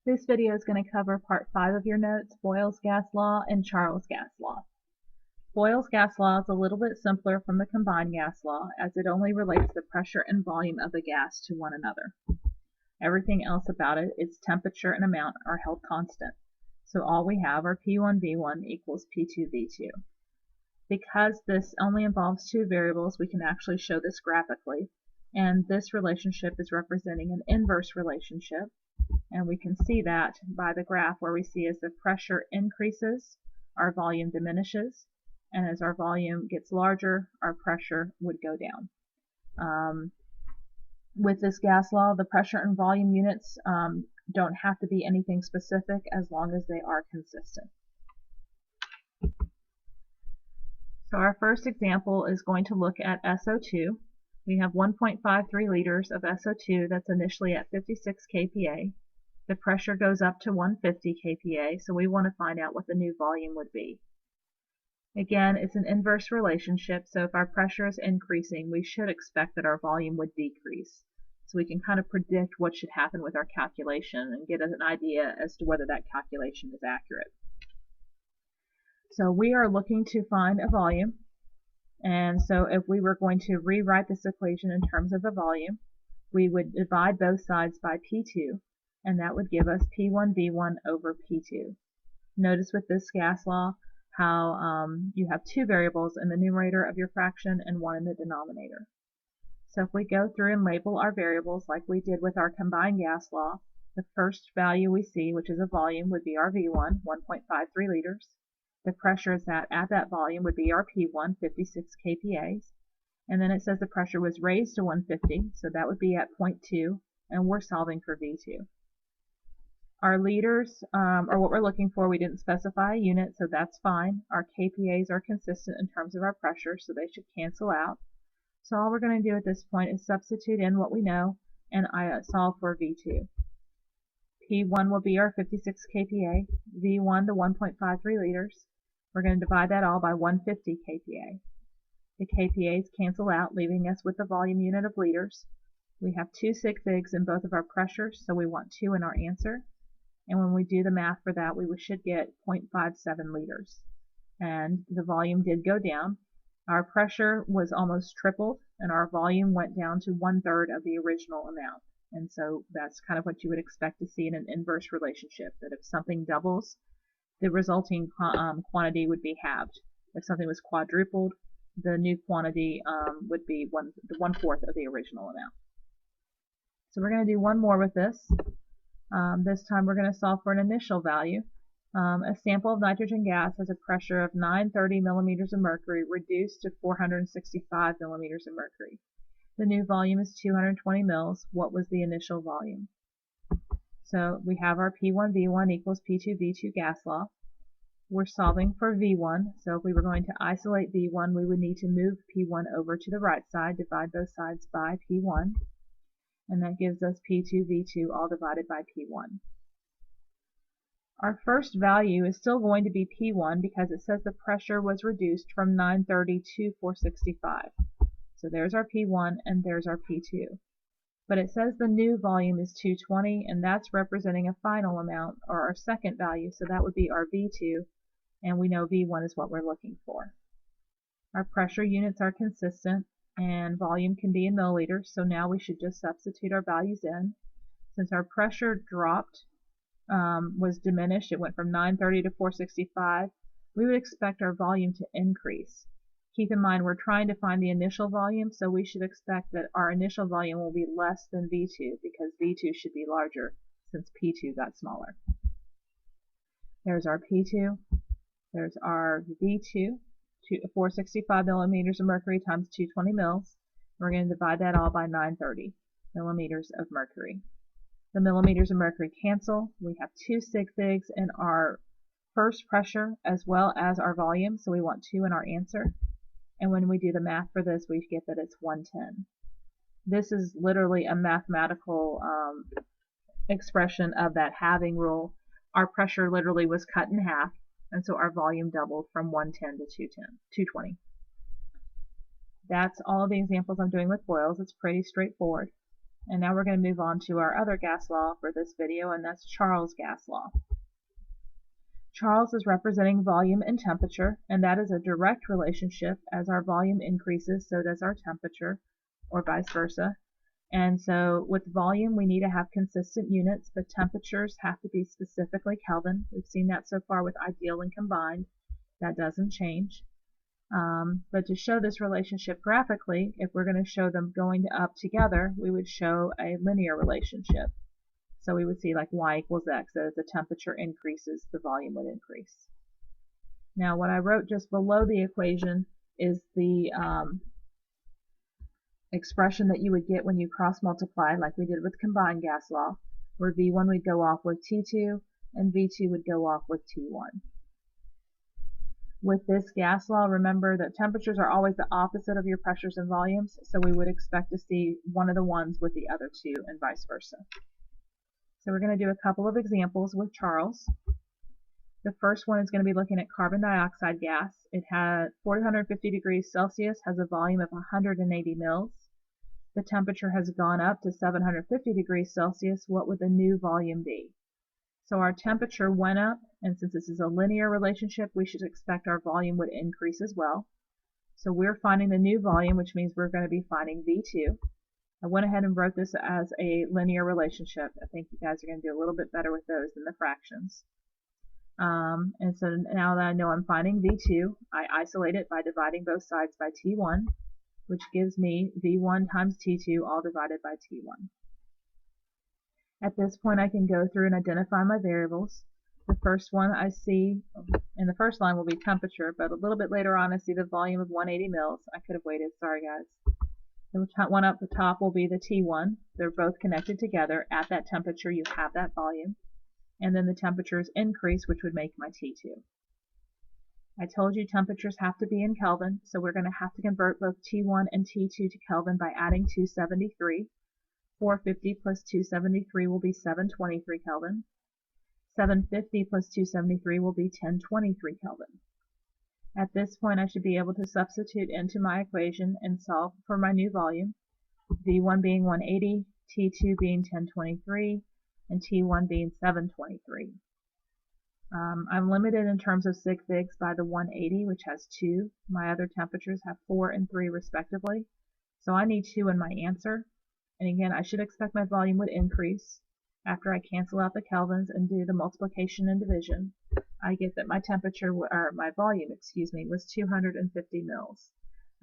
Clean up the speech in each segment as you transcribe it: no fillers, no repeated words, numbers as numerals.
This video is going to cover part 5 of your notes, Boyle's gas law and Charles' gas law. Boyle's gas law is a little bit simpler from the combined gas law, as it only relates the pressure and volume of the gas to one another. Everything else about it, its temperature and amount, are held constant. So all we have are P1V1 equals P2V2. Because this only involves two variables, we can actually show this graphically. And this relationship is representing an inverse relationship. And we can see that by the graph where we see as the pressure increases, our volume diminishes. And as our volume gets larger, our pressure would go down. With this gas law, the pressure and volume units don't have to be anything specific as long as they are consistent. So our first example is going to look at SO2. We have 1.53 liters of SO2 that's initially at 56 kPa. The pressure goes up to 150 kPa, so we want to find out what the new volume would be. Again, it's an inverse relationship, so if our pressure is increasing, we should expect that our volume would decrease. So we can kind of predict what should happen with our calculation and get an idea as to whether that calculation is accurate. So we are looking to find a volume, and so if we were going to rewrite this equation in terms of a volume, we would divide both sides by P2, and that would give us P1V1 over P2. Notice with this gas law how you have two variables in the numerator of your fraction and one in the denominator. So if we go through and label our variables like we did with our combined gas law, the first value we see, which is a volume, would be our V1, 1.53 liters. The pressure is at that volume would be our P1, 56 kPa. And then it says the pressure was raised to 150, so that would be at 0.2, and we're solving for V2. Our liters are what we're looking for. We didn't specify a unit, so that's fine. Our kPa's are consistent in terms of our pressure, so they should cancel out. So all we're going to do at this point is substitute in what we know and solve for V2. P1 will be our 56 kPa, V1 to 1.53 liters. We're going to divide that all by 150 kPa. The kPa's cancel out, leaving us with the volume unit of liters. We have two sig figs in both of our pressures, so we want 2 in our answer. And when we do the math for that, we should get 0.57 liters. And the volume did go down. Our pressure was almost tripled, and our volume went down to 1/3 of the original amount. And so that's kind of what you would expect to see in an inverse relationship, that if something doubles, the resulting quantity would be halved. If something was quadrupled, the new quantity would be 1/4 of the original amount. So we're going to do one more with this. This time we're going to solve for an initial value. A sample of nitrogen gas has a pressure of 930 millimeters of mercury reduced to 465 millimeters of mercury. The new volume is 220 mils. What was the initial volume? So we have our P1V1 equals P2V2 gas law. We're solving for V1. So if we were going to isolate V1, we would need to move P1 over to the right side, divide both sides by P1. And that gives us P2V2 all divided by P1. Our first value is still going to be P1 because it says the pressure was reduced from 930 to 465. So there's our P1 and there's our P2. But it says the new volume is 220, and that's representing a final amount, or our second value, so that would be our V2, and we know V1 is what we're looking for. Our pressure units are consistent, and volume can be in milliliters, so now we should just substitute our values in. Since our pressure dropped, was diminished, it went from 930 to 465, we would expect our volume to increase. Keep in mind we're trying to find the initial volume, so we should expect that our initial volume will be less than V2 because V2 should be larger since P2 got smaller. There's our P2, there's our V2, 465 millimeters of mercury times 220 mils. We're going to divide that all by 930 millimeters of mercury. The millimeters of mercury cancel. We have two sig figs in our first pressure as well as our volume, so we want 2 in our answer. And when we do the math for this, we get that it's 110. This is literally a mathematical expression of that halving rule. Our pressure literally was cut in half, and so our volume doubled from 110 to 220. That's all of the examples I'm doing with Boyle's. It's pretty straightforward. And now we're going to move on to our other gas law for this video, and that's Charles' gas law. Charles is representing volume and temperature, and that is a direct relationship. As our volume increases, so does our temperature, or vice versa. And so with volume, we need to have consistent units, but temperatures have to be specifically Kelvin. We've seen that so far with ideal and combined. That doesn't change. But to show this relationship graphically, if we're going to show them going up together, we would show a linear relationship. So we would see like y equals x, that as the temperature increases, the volume would increase. Now what I wrote just below the equation is the expression that you would get when you cross multiply, like we did with combined gas law, where V1 would go off with T2 and V2 would go off with T1. With this gas law, remember that temperatures are always the opposite of your pressures and volumes, so we would expect to see one of the ones with the other two and vice versa. So we're going to do a couple of examples with Charles. The first one is going to be looking at carbon dioxide gas. It had 450 degrees Celsius, has a volume of 180 mils. The temperature has gone up to 750 degrees Celsius. What would the new volume be? So our temperature went up, and since this is a linear relationship, we should expect our volume would increase as well. So we're finding the new volume, which means we're going to be finding V2. I went ahead and wrote this as a linear relationship. I think you guys are going to do a little bit better with those than the fractions. And so now that I know I'm finding V2, I isolate it by dividing both sides by T1, which gives me V1 times T2 all divided by T1. At this point, I can go through and identify my variables. The first one I see in the first line will be temperature, but a little bit later on I see the volume of 180 mils. I could have waited, sorry guys. The one up the top will be the T1. They're both connected together. At that temperature, you have that volume. And then the temperatures increase, which would make my T2. I told you temperatures have to be in Kelvin, so we're going to have to convert both T1 and T2 to Kelvin by adding 273. 450 plus 273 will be 723 Kelvin. 750 plus 273 will be 1023 Kelvin. At this point, I should be able to substitute into my equation and solve for my new volume, V1 being 180, T2 being 1023, and T1 being 723. I'm limited in terms of sig figs by the 180, which has 2. My other temperatures have 4 and 3 respectively, so I need 2 in my answer. And again, I should expect my volume would increase. After I cancel out the kelvins and do the multiplication and division, I get that my temperature, or my volume, excuse me, was 250 mils.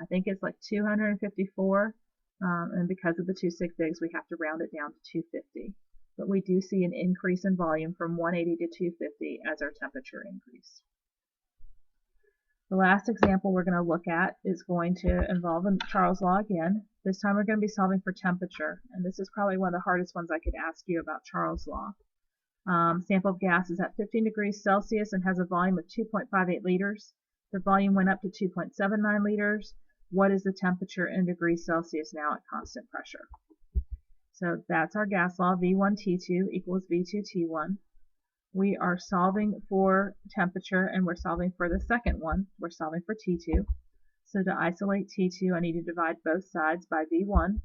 I think it's like 254, and because of the 2 sig figs, we have to round it down to 250. But we do see an increase in volume from 180 to 250 as our temperature increased. The last example we're going to look at is going to involve Charles' law again. This time we're going to be solving for temperature, and this is probably one of the hardest ones I could ask you about Charles' law. Sample of gas is at 15 degrees Celsius and has a volume of 2.58 liters. The volume went up to 2.79 liters. What is the temperature in degrees Celsius now at constant pressure? So that's our gas law, V1 T2 equals V2 T1. We are solving for temperature, and we're solving for the second one. We're solving for T2. So to isolate T2, I need to divide both sides by V1,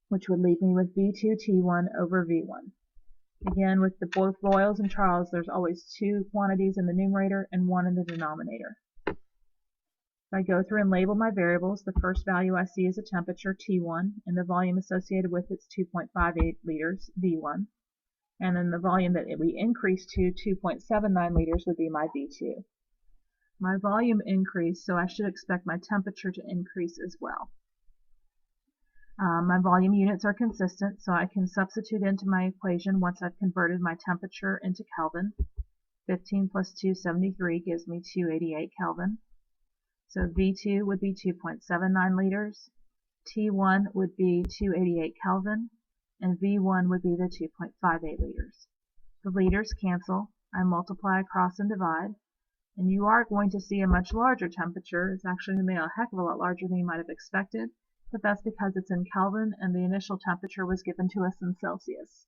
which would leave me with V2 T1 over V1. Again, with both Boyles and Charles, there's always 2 quantities in the numerator and 1 in the denominator. If I go through and label my variables, the first value I see is a temperature, T1, and the volume associated with it's 2.58 liters, V1. And then the volume that we increased to 2.79 liters would be my V2. My volume increased, so I should expect my temperature to increase as well. My volume units are consistent, so I can substitute into my equation once I've converted my temperature into Kelvin. 15 plus 273 gives me 288 Kelvin. So V2 would be 2.79 liters, T1 would be 288 Kelvin, and V1 would be the 2.58 liters. The liters cancel. I multiply across and divide. And you are going to see a much larger temperature. It's actually going to be a heck of a lot larger than you might have expected, but that's because it's in Kelvin and the initial temperature was given to us in Celsius.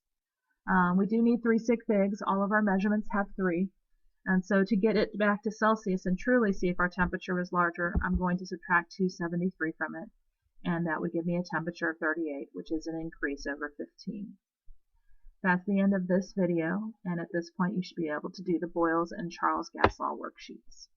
We do need 3 sig figs. All of our measurements have 3. And so to get it back to Celsius and truly see if our temperature was larger, I'm going to subtract 273 from it. and that would give me a temperature of 38, which is an increase over 15. That's the end of this video, and at this point you should be able to do the Boyle's and Charles gas law worksheets.